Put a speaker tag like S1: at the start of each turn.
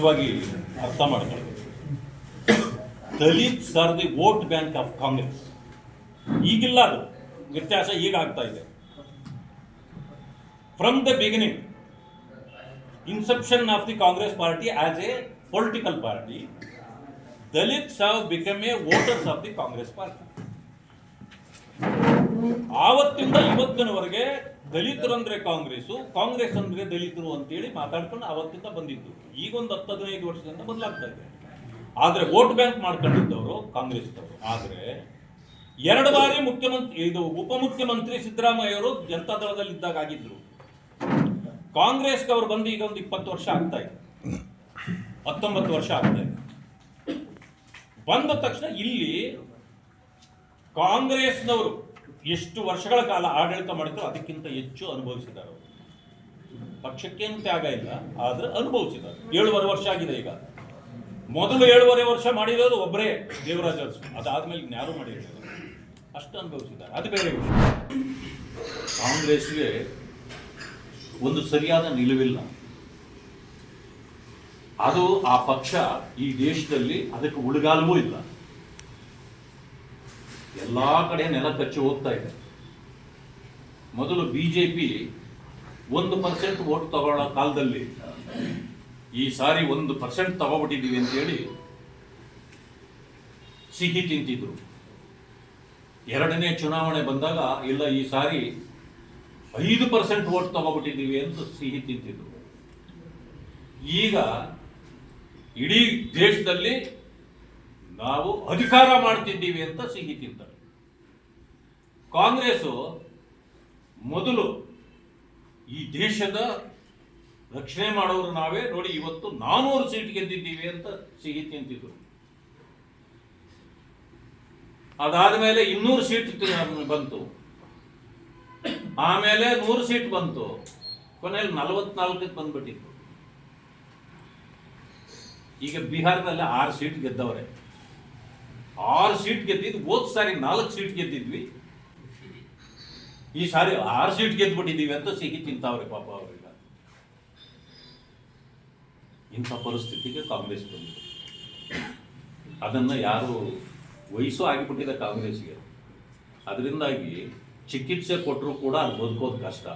S1: ಸ್ಪಷ್ಟವಾಗಿ ಅರ್ಥ ಮಾಡ್ಕೊಳ್ಳಿ. Dalits are the vote bank of Congress. ಈಗಿಲ್ಲ, ಅದು ವ್ಯತ್ಯಾಸ ಈಗ ಆಗ್ತಾ ಇದೆ. From the beginning, inception of the Congress party as a political party, Dalits have become a voters of the Congress party. ಆವತ್ತಿಂದ ಇವತ್ತಿನವರೆಗೆ ದಲಿತರು ಅಂದ್ರೆ ಕಾಂಗ್ರೆಸ್ಸು, ಕಾಂಗ್ರೆಸ್ ಅಂದ್ರೆ ದಲಿತರು ಅಂತೇಳಿ ಮಾತಾಡ್ಕೊಂಡು ಆವತ್ತಿಂದ ಬಂದಿದ್ದು. ಈಗ ಒಂದು 10-15 ವರ್ಷದಿಂದ ಬದಲಾಗ್ತಾ ಇದೆ. ಆದ್ರೆ ವೋಟ್ ಬ್ಯಾಂಕ್ ಮಾಡ್ಕೊಂಡಿದ್ದವರು ಕಾಂಗ್ರೆಸ್ನವರು. ಆದ್ರೆ 2 ಬಾರಿ ಉಪಮುಖ್ಯಮಂತ್ರಿ ಸಿದ್ದರಾಮಯ್ಯ ಅವರು ಜನತಾ ದಳದಲ್ಲಿ ಇದ್ದಾಗ ಆಗಿದ್ರು. ಕಾಂಗ್ರೆಸ್ಗೆ ಅವರು ಬಂದು ಈಗ ಒಂದು 20 ವರ್ಷ ಆಗ್ತಾ ಇದೆ, 19 ವರ್ಷ ಆಗ್ತಾ ಇದೆ. ಬಂದ ತಕ್ಷಣ ಇಲ್ಲಿ ಕಾಂಗ್ರೆಸ್ನವರು ಎಷ್ಟು ವರ್ಷಗಳ ಕಾಲ ಆಡಳಿತ ಮಾಡಿದ್ರು ಅದಕ್ಕಿಂತ ಹೆಚ್ಚು ಅನುಭವಿಸಿದ್ದಾರೆ. ಅವರು ಪಕ್ಷಕ್ಕೇನು ತ್ಯಾಗ ಇಲ್ಲ, ಆದ್ರೆ ಅನುಭವಿಸಿದ್ದಾರೆ. 7.5 ವರ್ಷ ಆಗಿದೆ. ಈಗ ಮೊದಲು 7.5 ವರ್ಷ ಮಾಡಿರೋದು ಒಬ್ಬರೇ, ದೇವರಾಜ ಅರಸು. ಅದಾದ್ಮೇಲೆ ಇನ್ಯಾರು ಮಾಡಿರಲಿಲ್ಲ. ಅಷ್ಟು ಅನುಭವಿಸಿದ್ದಾರೆ, ಅದು ಬೇರೆ ವಿಷಯ. ಕಾಂಗ್ರೆಸ್ಗೆ ಒಂದು ಸರಿಯಾದ ನಿಲುವಿಲ್ಲ. ಅದು ಆ ಪಕ್ಷ ಈ ದೇಶದಲ್ಲಿ ಅದಕ್ಕೆ ಉಳಿಗಾಲವೂ ಇಲ್ಲ. ಎಲ್ಲಾ ಕಡೆ ನೆಲ ಕಚ್ಚಿ ಹೋಗ್ತಾ ಇದೆ. ಮೊದಲು ಬಿಜೆಪಿ 1% ವೋಟ್ ತಗೊಳ್ಳೋ ಕಾಲದಲ್ಲಿ ಈ ಸಾರಿ 1% ತಗೋಬಿಟ್ಟಿದ್ದೀವಿ ಅಂತೇಳಿ ಸಿಹಿ ತಿಂತಿದ್ರು. 2ನೇ ಚುನಾವಣೆ ಬಂದಾಗ ಇಲ್ಲ ಈ ಸಾರಿ 5% ವೋಟ್ ತಗೋಬಿಟ್ಟಿದ್ದೀವಿ ಅಂತ ಸಿಹಿ ತಿಂತಿದ್ರು. ಈಗ ಇಡೀ ದೇಶದಲ್ಲಿ ನಾವು ಅಧಿಕಾರ ಮಾಡ್ತಿದ್ದೀವಿ ಅಂತ ಸಿಹಿ ತಿಂತಾರೆ. ಕಾಂಗ್ರೆಸ್ ಮೊದಲು ಈ ದೇಶದ ರಕ್ಷಣೆ ಮಾಡೋರು ನಾವೇ, ನೋಡಿ ಇವತ್ತು 400 ಸೀಟ್ ಗೆದ್ದಿದ್ದೀವಿ ಅಂತ ಸಿಹಿ ತಿಂತಿದ್ರು. ಅದಾದ್ಮೇಲೆ 200 ಸೀಟ್ ಬಂತು, ಆಮೇಲೆ 100 ಸೀಟ್ ಬಂತು, ಕೊನೆಯಲ್ಲಿ 44ಕ್ಕೆ ಬಂದ್ಬಿಟ್ಟಿತ್ತು. ಈಗ ಬಿಹಾರದಲ್ಲಿ 6 ಸೀಟ್ ಗೆದ್ದವರೆ. 6 ಸೀಟ್ ಗೆದ್ದಿದ್ದು. ಹೋದ್ ಸಾರಿ 4 ಸೀಟ್ ಗೆದ್ದಿದ್ವಿ, ಈ ಸಾರಿ 6 ಸೀಟ್ ಗೆದ್ಬಿಟ್ಟಿದ್ದೀವಿ ಅಂತ ಸಿಹಿ ತಿಂತಾವ್ರೆ ಪಾಪ ಅವ್ರಿಗೆ. ಇಂಥ ಪರಿಸ್ಥಿತಿಗೆ ಕಾಂಗ್ರೆಸ್ ಬಂದಿದೆ. ಅದನ್ನ ಯಾರು ವಯಸ್ಸು ಆಗಿಬಿಟ್ಟಿದೆ ಕಾಂಗ್ರೆಸ್ಗೆ. ಅದರಿಂದಾಗಿ ಚಿಕಿತ್ಸೆ ಕೊಟ್ಟರು ಕೂಡ ಅದು ಬದುಕೋದು ಕಷ್ಟ.